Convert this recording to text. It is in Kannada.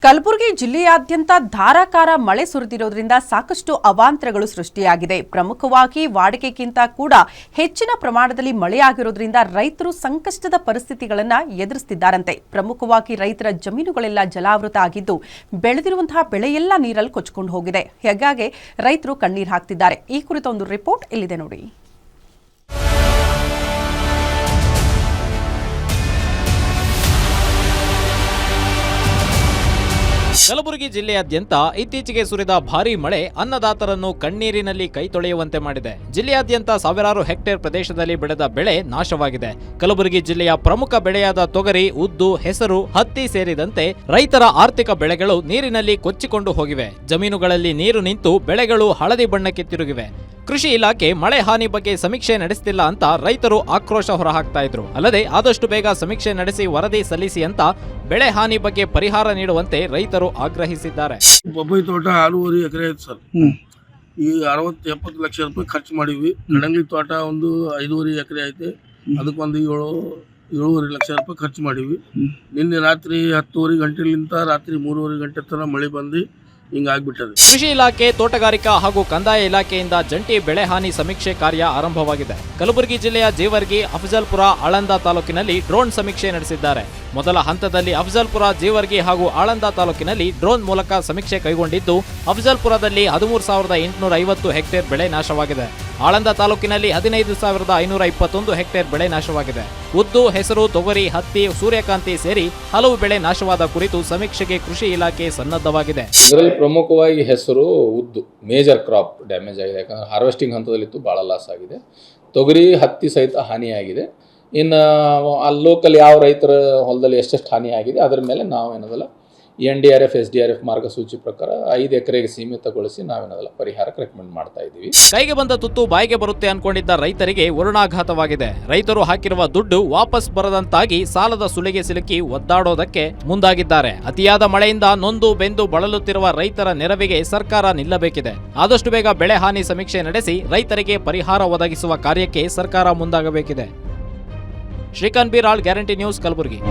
ಕಲಬುರಗಿ ಜಿಲ್ಲೆಯಾದ್ಯಂತ ಧಾರಾಕಾರ ಮಳೆ ಸುರಿದಿರುವುದರಿಂದ ಸಾಕಷ್ಟು ಅವಾಂತರಗಳು ಸೃಷ್ಟಿಯಾಗಿದೆ. ಪ್ರಮುಖವಾಗಿ ವಾಡಿಕೆಗಿಂತ ಕೂಡ ಹೆಚ್ಚಿನ ಪ್ರಮಾಣದಲ್ಲಿ ಮಳೆಯಾಗಿರುವುದರಿಂದ ರೈತರು ಸಂಕಷ್ಟದ ಪರಿಸ್ಥಿತಿಗಳನ್ನು ಎದುರಿಸುತ್ತಿದ್ದಾರಂತೆ. ಪ್ರಮುಖವಾಗಿ ರೈತರ ಜಮೀನುಗಳೆಲ್ಲ ಜಲಾವೃತ ಆಗಿದ್ದು ಬೆಳೆದಿರುವಂತಹ ಬೆಳೆಯೆಲ್ಲ ನೀರಲ್ಲಿ ಕೊಚ್ಚಿಕೊಂಡು ಹೋಗಿದೆ. ಹೀಗಾಗಿ ರೈತರು ಕಣ್ಣೀರು ಹಾಕ್ತಿದ್ದಾರೆ. ಈ ಕುರಿತ ಒಂದು ರಿಪೋರ್ಟ್ ಇಲ್ಲಿದೆ ನೋಡಿ. ಕಲಬುರಗಿ ಜಿಲ್ಲೆಯಾದ್ಯಂತ ಇತ್ತೀಚೆಗೆ ಸುರಿದ ಭಾರೀ ಮಳೆ ಅನ್ನದಾತರನ್ನು ಕಣ್ಣೀರಿನಲ್ಲಿ ಕೈ ತೊಳೆಯುವಂತೆ ಮಾಡಿದೆ. ಜಿಲ್ಲೆಯಾದ್ಯಂತ ಸಾವಿರಾರು ಹೆಕ್ಟೇರ್ ಪ್ರದೇಶದಲ್ಲಿ ಬೆಳೆದ ಬೆಳೆ ನಾಶವಾಗಿದೆ. ಕಲಬುರಗಿ ಜಿಲ್ಲೆಯ ಪ್ರಮುಖ ಬೆಳೆಯಾದ ತೊಗರಿ, ಉದ್ದು, ಹೆಸರು, ಹತ್ತಿ ಸೇರಿದಂತೆ ರೈತರ ಆರ್ಥಿಕ ಬೆಳೆಗಳು ನೀರಿನಲ್ಲಿ ಕೊಚ್ಚಿಕೊಂಡು ಹೋಗಿವೆ. ಜಮೀನುಗಳಲ್ಲಿ ನೀರು ನಿಂತು ಬೆಳೆಗಳು ಹಳದಿ ಬಣ್ಣಕ್ಕೆ ತಿರುಗಿವೆ. ಕೃಷಿ ಇಲಾಖೆ ಮಳೆ ಹಾನಿ ಬಗ್ಗೆ ಸಮೀಕ್ಷೆ ನಡೆಸುತ್ತಿಲ್ಲ ಅಂತ ರೈತರು ಆಕ್ರೋಶ ಹೊರಹಾಕ್ತಾ ಇದ್ರು. ಅಲ್ಲದೆ ಆದಷ್ಟು ಬೇಗ ಸಮೀಕ್ಷೆ ನಡೆಸಿ ವರದಿ ಸಲ್ಲಿಸಿ ಅಂತ ಬೆಳೆ ಹಾನಿ ಬಗ್ಗೆ ಪರಿಹಾರ ನೀಡುವಂತೆ ರೈತರು ಆಗ್ರಹಿಸಿದ್ದಾರೆ. ಬೊಬ್ಬೈ ತೋಟ 6.5 ಎಕರೆ ಐತೆ ಸರ್. ಈ 60-70 ಲಕ್ಷ ರೂಪಾಯಿ ಖರ್ಚು ಮಾಡಿವಿ. ಕಡಂಗಿ ತೋಟ ಒಂದು 5.5 ಎಕರೆ ಐತೆ. ಅದಕ್ಕೊಂದು 7.5 ಲಕ್ಷ ರೂಪಾಯಿ ಖರ್ಚು ಮಾಡಿವಿ. ನಿನ್ನೆ ರಾತ್ರಿ 10:30 ಗಂಟೆಲಿಂದ ರಾತ್ರಿ 3:30 ಗಂಟೆ ತನಕ ಮಳೆ ಬಂದು ಹಿಂಗಾಗ್ಬಿಟ್ಟದೆ. ಕೃಷಿ ಇಲಾಖೆ, ತೋಟಗಾರಿಕಾ ಹಾಗೂ ಕಂದಾಯ ಇಲಾಖೆಯಿಂದ ಜಂಟಿ ಬೆಳೆ ಹಾನಿ ಸಮೀಕ್ಷೆ ಕಾರ್ಯ ಆರಂಭವಾಗಿದೆ. ಕಲಬುರಗಿ ಜಿಲ್ಲೆಯ ಜೇವರ್ಗಿ, ಅಫಜಲ್ಪುರ, ಆಳಂದ ತಾಲೂಕಿನಲ್ಲಿ ಡ್ರೋನ್ ಸಮೀಕ್ಷೆ ನಡೆಸಿದ್ದಾರೆ. ಮೊದಲ ಹಂತದಲ್ಲಿ ಅಫಜಲ್ಪುರ, ಜೇವರ್ಗಿ ಹಾಗೂ ಆಳಂದ ತಾಲೂಕಿನಲ್ಲಿ ಡ್ರೋನ್ ಮೂಲಕ ಸಮೀಕ್ಷೆ ಕೈಗೊಂಡಿದ್ದು, ಅಫಜಲ್ಪುರದಲ್ಲಿ 13,850 ಹೆಕ್ಟೇರ್ ಬೆಳೆ ನಾಶವಾಗಿದೆ. ಆಳಂದ ತಾಲೂಕಿನಲ್ಲಿ 15,521 ಹೆಕ್ಟೇರ್ ಬೆಳೆ ನಾಶವಾಗಿದೆ. ಉದ್ದು, ಹೆಸರು, ತೊಗರಿ, ಹತ್ತಿ, ಸೂರ್ಯಕಾಂತಿ ಸೇರಿ ಹಲವು ಬೆಳೆ ನಾಶವಾದ ಕುರಿತು ಸಮೀಕ್ಷೆಗೆ ಕೃಷಿ ಇಲಾಖೆ ಸನ್ನದ್ಧವಾಗಿದೆ. ಇದರಲ್ಲಿ ಪ್ರಮುಖವಾಗಿ ಹೆಸರು, ಉದ್ದು ಮೇಜರ್ ಕ್ರಾಪ್ ಡ್ಯಾಮೇಜ್ ಆಗಿದೆ. ಯಾಕಂದ್ರೆ ಹಾರ್ವೆಸ್ಟಿಂಗ್ ಹಂತದಲ್ಲಿತ್ತು, ಭಾಳ ಲಾಸ್ ಆಗಿದೆ. ತೊಗರಿ, ಹತ್ತಿ ಸಹಿತ ಹಾನಿಯಾಗಿದೆ. ಇನ್ನು ಅಲ್ಲಿ ಲೋಕಲ್ ಯಾವ ರೈತರ ಹೊಲದಲ್ಲಿ ಎಷ್ಟೆಷ್ಟು ಹಾನಿ ಆಗಿದೆ ಅದರ ಮೇಲೆ ನಾವೇನದಲ್ಲ NDRF, SDRF ಮಾರ್ಗಸೂಚಿ ಪ್ರಕಾರ 5 ಎಕರೆಗೆ ಸೀಮಿತಗೊಳಿಸಿ ನಾವೇನದಲ್ಲ ಪರಿಹಾರಕ್ಕೆ ರೆಕಮೆಂಡ್ ಮಾಡ್ತಾ ಇದ್ದೀವಿ. ಕೈಗೆ ಬಂದ ತುತ್ತು ಬಾಯಿಗೆ ಬರುತ್ತೆ ಅನ್ಕೊಂಡಿದ್ದ ರೈತರಿಗೆ ವರುಣಾಘಾತವಾಗಿದೆ. ರೈತರು ಹಾಕಿರುವ ದುಡ್ಡು ವಾಪಸ್ ಬರದಂತಾಗಿ ಸಾಲದ ಸುಳಿಗೆ ಸಿಲುಕಿ ಒದ್ದಾಡೋದಕ್ಕೆ ಮುಂದಾಗಿದ್ದಾರೆ. ಅತಿಯಾದ ಮಳೆಯಿಂದ ನೊಂದು ಬೆಂದು ಬಳಲುತ್ತಿರುವ ರೈತರ ನೆರವಿಗೆ ಸರ್ಕಾರ ನಿಲ್ಲಬೇಕಿದೆ. ಆದಷ್ಟು ಬೇಗ ಬೆಳೆ ಹಾನಿ ಸಮೀಕ್ಷೆ ನಡೆಸಿ ರೈತರಿಗೆ ಪರಿಹಾರ ಒದಗಿಸುವ ಕಾರ್ಯಕ್ಕೆ ಸರ್ಕಾರ ಮುಂದಾಗಬೇಕಿದೆ. Srikanth Beeral, guarantee news, Kalaburagi.